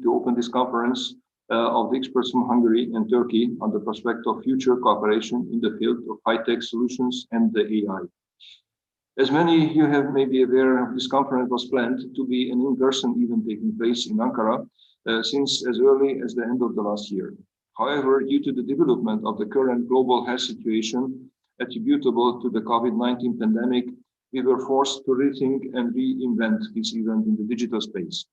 to open this conference of the experts from Hungary and Turkey on the prospect of future cooperation in the field of high-tech solutions and the AI. As many of you have may be aware, this conference was planned to be an in-person event taking place in Ankara since as early as the end of the last year. However, due to the development of the current global health situation attributable to the COVID-19 pandemic, we were forced to rethink and reinvent this event in the digital space.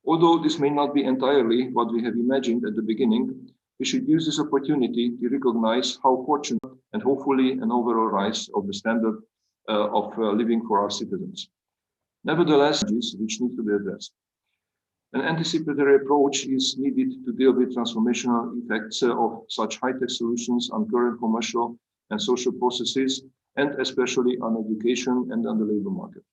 Although this may not be entirely what we have imagined at the beginning, we should use this opportunity to recognize how fortunate and hopefully an overall rise of the standard of living for our citizens. Nevertheless, which need to be addressed. An anticipatory approach is needed to deal with transformational effects of such high-tech solutions on current commercial and social processes, and especially on education and on the labor market.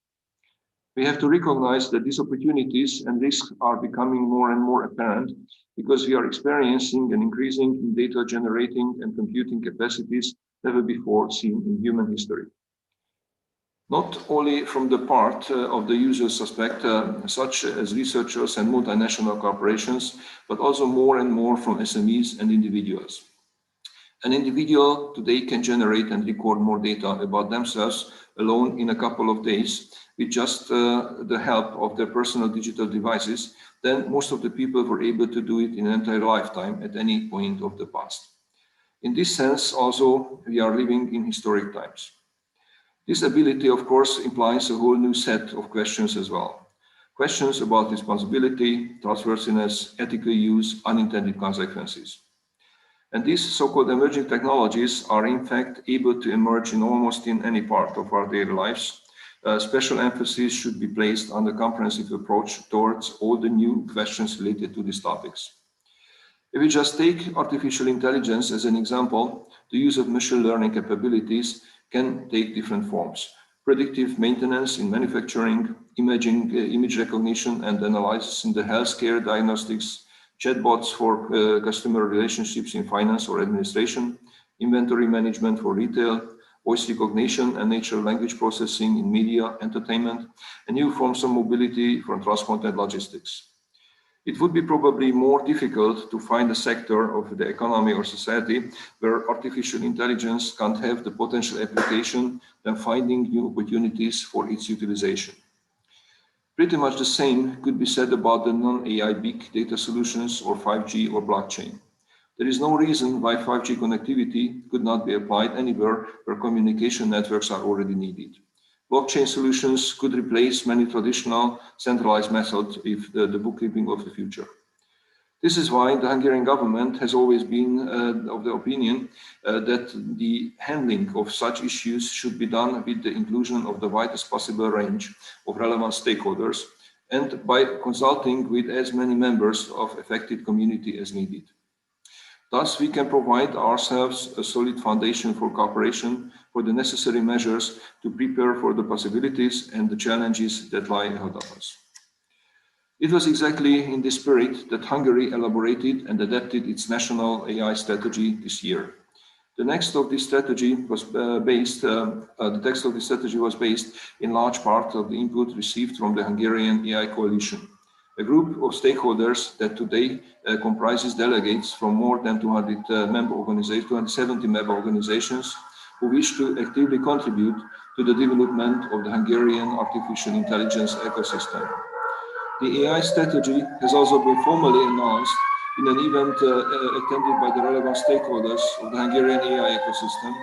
We have to recognize that these opportunities and risks are becoming more and more apparent because we are experiencing an increasing in data generating and computing capacities never before seen in human history. Not only from the part of the users suspect, such as researchers and multinational corporations, but also more and more from SMEs and individuals. An individual today can generate and record more data about themselves alone in a couple of days with just the help of their personal digital devices than most of the people were able to do it in an entire lifetime at any point of the past. In this sense, also, we are living in historic times. This ability, of course, implies a whole new set of questions as well. Questions about responsibility, trustworthiness, ethical use, unintended consequences. And these so-called emerging technologies are in fact able to emerge in almost in any part of our daily lives. Special emphasis should be placed on the comprehensive approach towards all the new questions related to these topics. If we just take artificial intelligence as an example, the use of machine learning capabilities can take different forms. Predictive maintenance in manufacturing, image recognition and analysis in the healthcare diagnostics, chatbots for customer relationships in finance or administration, inventory management for retail, voice recognition and natural language processing in media, entertainment, and new forms of mobility for transport and logistics. It would be probably more difficult to find a sector of the economy or society where artificial intelligence can't have the potential application than finding new opportunities for its utilization. Pretty much the same could be said about the non-AI big data solutions or 5G or blockchain. There is no reason why 5G connectivity could not be applied anywhere where communication networks are already needed. Blockchain solutions could replace many traditional centralized methods of the bookkeeping of the future. This is why the Hungarian government has always been of the opinion that the handling of such issues should be done with the inclusion of the widest possible range of relevant stakeholders and by consulting with as many members of affected community as needed. Thus, we can provide ourselves a solid foundation for cooperation for the necessary measures to prepare for the possibilities and the challenges that lie ahead of us. It was exactly in this spirit that Hungary elaborated and adapted its national AI strategy this year. The text of this strategy was based in large part of the input received from the Hungarian AI Coalition, a group of stakeholders that today comprises delegates from more than 270 member organizations who wish to actively contribute to the development of the Hungarian artificial intelligence ecosystem. The AI strategy has also been formally announced in an event attended by the relevant stakeholders of the Hungarian AI ecosystem,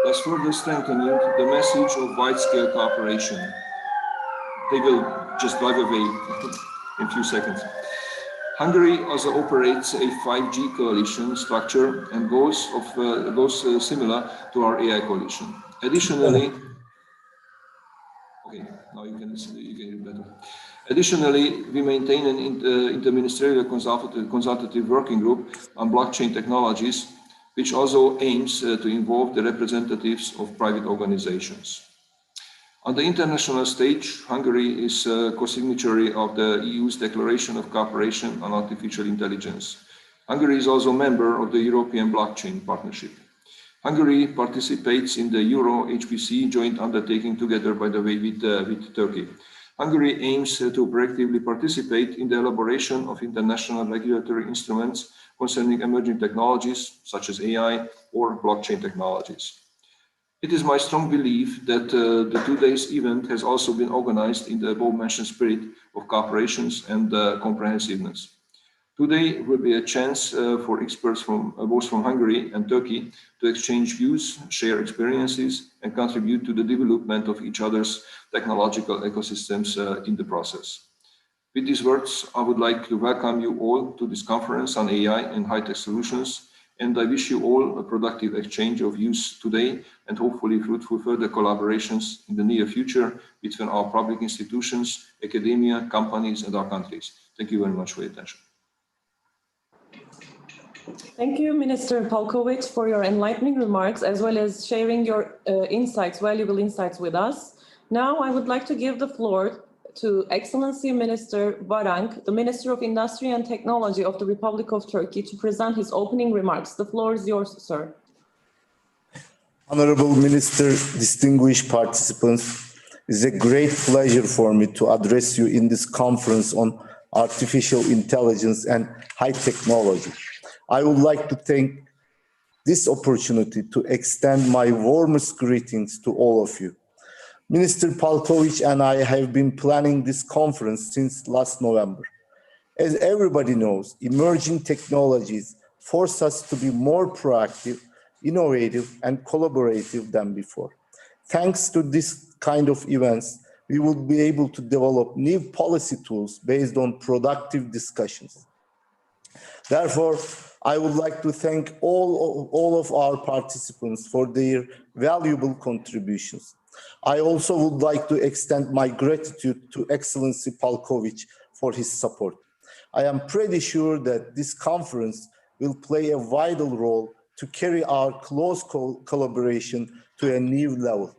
thus further strengthening the message of wide-scale cooperation. They will just drive away in a few seconds. Hungary also operates a 5G coalition structure and goals similar to our AI coalition. Additionally, okay, now you can hear it better. Additionally, we maintain an interministerial consultative working group on blockchain technologies, which also aims to involve the representatives of private organizations. On the international stage, Hungary is a co-signatory of the EU's Declaration of Cooperation on Artificial Intelligence. Hungary is also a member of the European Blockchain Partnership. Hungary participates in the Euro HPC joint undertaking together, by the way, with Turkey. Hungary aims to proactively participate in the elaboration of international regulatory instruments concerning emerging technologies such as AI or blockchain technologies. It is my strong belief that the 2 days event has also been organized in the above-mentioned spirit of cooperation and comprehensiveness. Today will be a chance for experts from both from Hungary and Turkey to exchange views, share experiences, and contribute to the development of each other's technological ecosystems in the process. With these words, I would like to welcome you all to this conference on AI and high-tech solutions, and I wish you all a productive exchange of views today and hopefully fruitful further collaborations in the near future between our public institutions, academia, companies, and our countries. Thank you very much for your attention. Thank you, Minister Palkovic, for your enlightening remarks, as well as sharing your valuable insights with us. Now, I would like to give the floor to Excellency Minister Varank, the Minister of Industry and Technology of the Republic of Turkey, to present his opening remarks. The floor is yours, sir. Honorable Minister, distinguished participants, it is a great pleasure for me to address you in this conference on artificial intelligence and high technology. I would like to take this opportunity to extend my warmest greetings to all of you. Minister Palkovic and I have been planning this conference since last November. As everybody knows, emerging technologies force us to be more proactive, innovative, and collaborative than before. Thanks to this kind of events, we will be able to develop new policy tools based on productive discussions. Therefore, I would like to thank all of our participants for their valuable contributions. I also would like to extend my gratitude to Excellency Palkovic for his support. I am pretty sure that this conference will play a vital role to carry our close collaboration to a new level.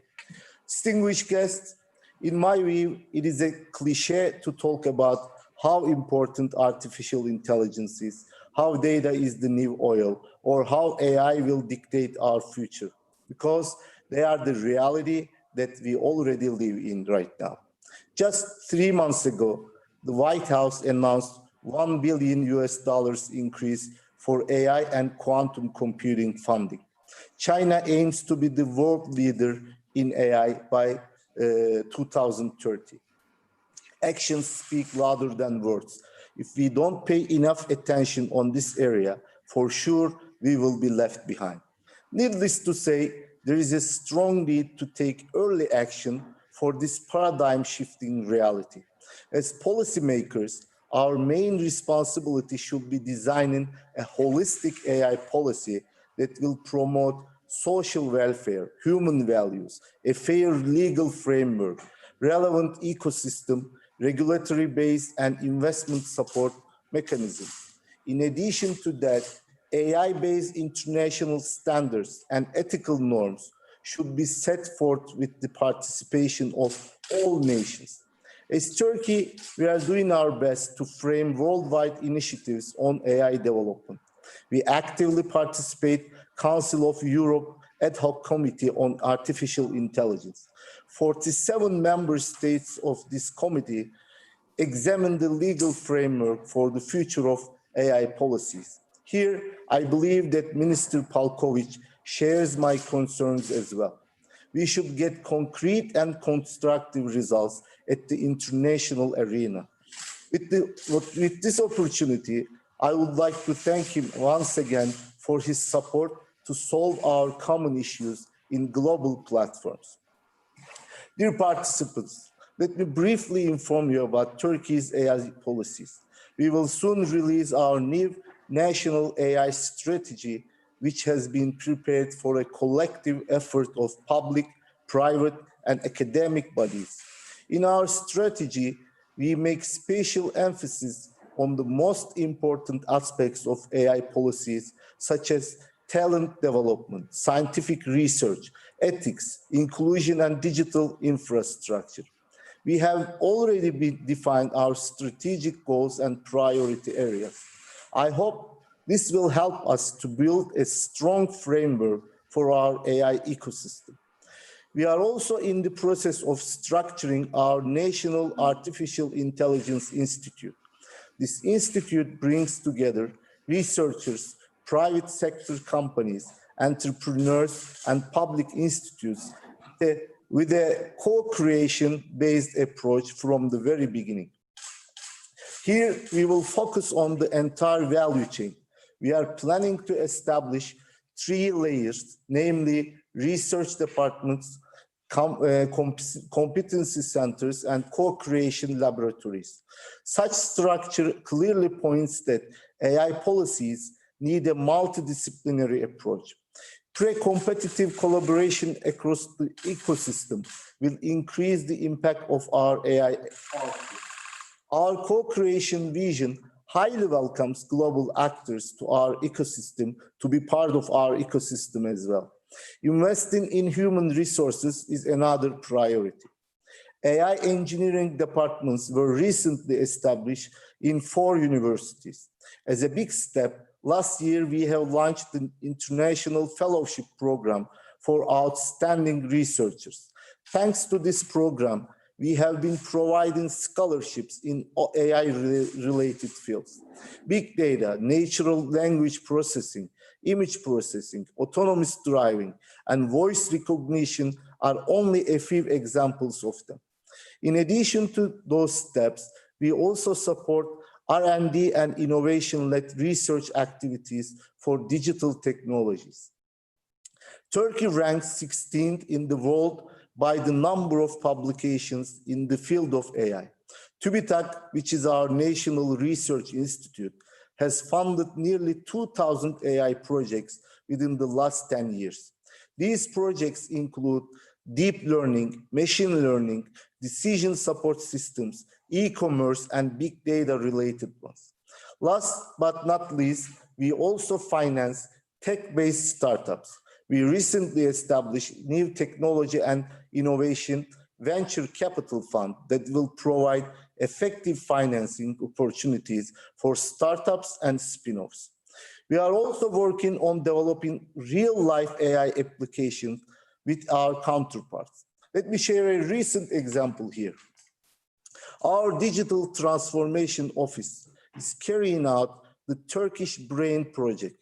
Distinguished guests, in my view, it is a cliché to talk about how important artificial intelligence is, how data is the new oil, or how AI will dictate our future, because they are the reality that we already live in right now. Just 3 months ago, the White House announced $1 billion increase for AI and quantum computing funding. China aims to be the world leader in AI by 2030. Actions speak louder than words. If we don't pay enough attention on this area, for sure we will be left behind. Needless to say, there is a strong need to take early action for this paradigm-shifting reality. As policymakers, our main responsibility should be designing a holistic AI policy that will promote social welfare, human values, a fair legal framework, relevant ecosystem, regulatory base, and investment support mechanisms. In addition to that, AI-based international standards and ethical norms should be set forth with the participation of all nations. As Turkey, we are doing our best to frame worldwide initiatives on AI development. We actively participate Council of Europe Ad Hoc Committee on Artificial Intelligence. 47 member states of this committee examine the legal framework for the future of AI policies. Here, I believe that Minister Palkovic shares my concerns as well. We should get concrete and constructive results at the international arena. With this opportunity, I would like to thank him once again for his support to solve our common issues in global platforms. Dear participants, let me briefly inform you about Turkey's AI policies. We will soon release our new national AI strategy, which has been prepared for a collective effort of public, private, and academic bodies. In our strategy, we make special emphasis on the most important aspects of AI policies, such as talent development, scientific research, ethics, inclusion, and digital infrastructure. We have already defined our strategic goals and priority areas. I hope this will help us to build a strong framework for our AI ecosystem. We are also in the process of structuring our National Artificial Intelligence Institute. This institute brings together researchers, private sector companies, entrepreneurs, and public institutes with a co-creation based approach from the very beginning. Here, we will focus on the entire value chain. We are planning to establish 3 layers, namely research departments, competency centers, and co-creation laboratories. Such structure clearly points that AI policies need a multidisciplinary approach. Pre-competitive collaboration across the ecosystem will increase the impact of our AI policy. Our co-creation vision highly welcomes global actors to our ecosystem to be part of our ecosystem as well. Investing in human resources is another priority. AI engineering departments were recently established in 4 universities. As a big step, last year we have launched an international fellowship program for outstanding researchers. Thanks to this program, we have been providing scholarships in AI-related fields. Big data, natural language processing, image processing, autonomous driving, and voice recognition are only a few examples of them. In addition to those steps, we also support R&D and innovation-led research activities for digital technologies. Turkey ranks 16th in the world by the number of publications in the field of AI. TÜBİTAK, which is our national research institute, has funded nearly 2,000 AI projects within the last 10 years. These projects include deep learning, machine learning, decision support systems, e-commerce, and big data related ones. Last but not least, we also finance tech-based startups. We recently established new technology and innovation venture capital fund that will provide effective financing opportunities for startups and spin-offs. We are also working on developing real-life AI applications with our counterparts. Let me share a recent example here. Our digital transformation office is carrying out the Turkish Brain Project.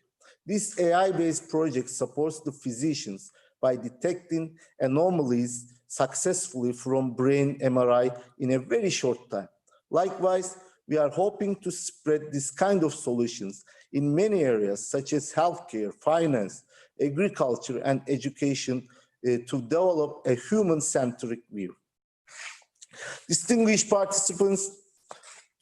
This AI-based project supports the physicians by detecting anomalies successfully from brain MRI in a very short time. Likewise, we are hoping to spread this kind of solutions in many areas such as healthcare, finance, agriculture, and education to develop a human-centric view. Distinguished participants,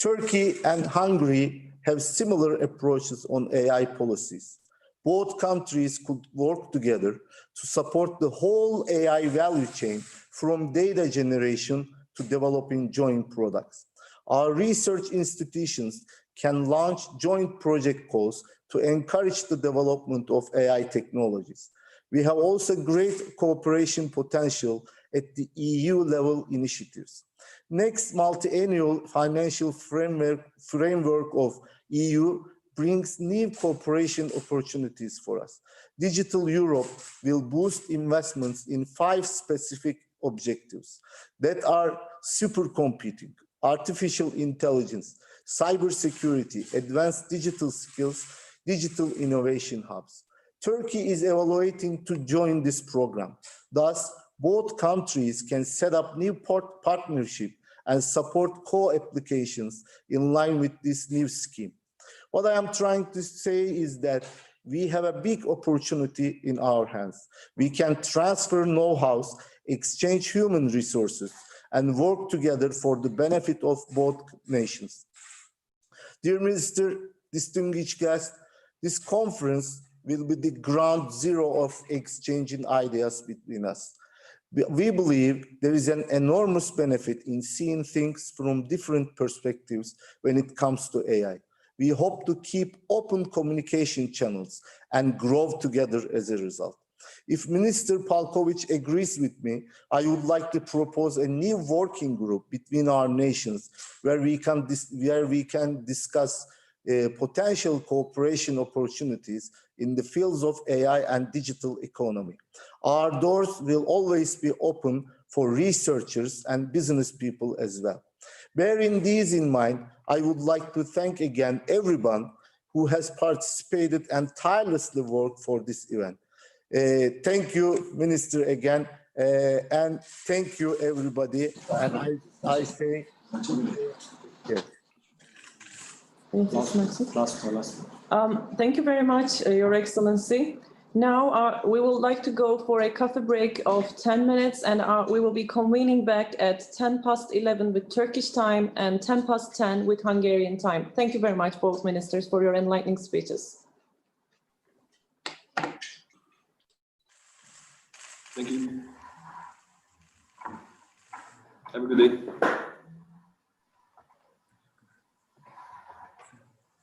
Turkey and Hungary have similar approaches on AI policies. Both countries could work together to support the whole AI value chain from data generation to developing joint products. Our research institutions can launch joint project calls to encourage the development of AI technologies. We have also great cooperation potential at the EU level initiatives. Next multi-annual financial framework of EU brings new cooperation opportunities for us. Digital Europe will boost investments in 5 specific objectives that are supercomputing, artificial intelligence, cybersecurity, advanced digital skills, digital innovation hubs. Turkey is evaluating to join this program. Thus, both countries can set up new partnership and support co-applications in line with this new scheme. What I am trying to say is that we have a big opportunity in our hands. We can transfer know-hows, exchange human resources, and work together for the benefit of both nations. Dear Minister, distinguished guests, this conference will be the ground zero of exchanging ideas between us. We believe there is an enormous benefit in seeing things from different perspectives when it comes to AI. We hope to keep open communication channels and grow together as a result. If Minister Palkovic agrees with me, I would like to propose a new working group between our nations where we can discuss potential cooperation opportunities in the fields of AI and digital economy. Our doors will always be open for researchers and business people as well. Bearing these in mind, I would like to thank again everyone who has participated and tirelessly worked for this event. Thank you, Minister, again, and thank you, everybody. And I say, yes. Thank you very much, Your Excellency. Now we would like to go for a coffee break of 10 minutes, and we will be convening back at 11:10 with Turkish time and 10:10 with Hungarian time. Thank you very much, both ministers, for your enlightening speeches. Thank you. Have a good day.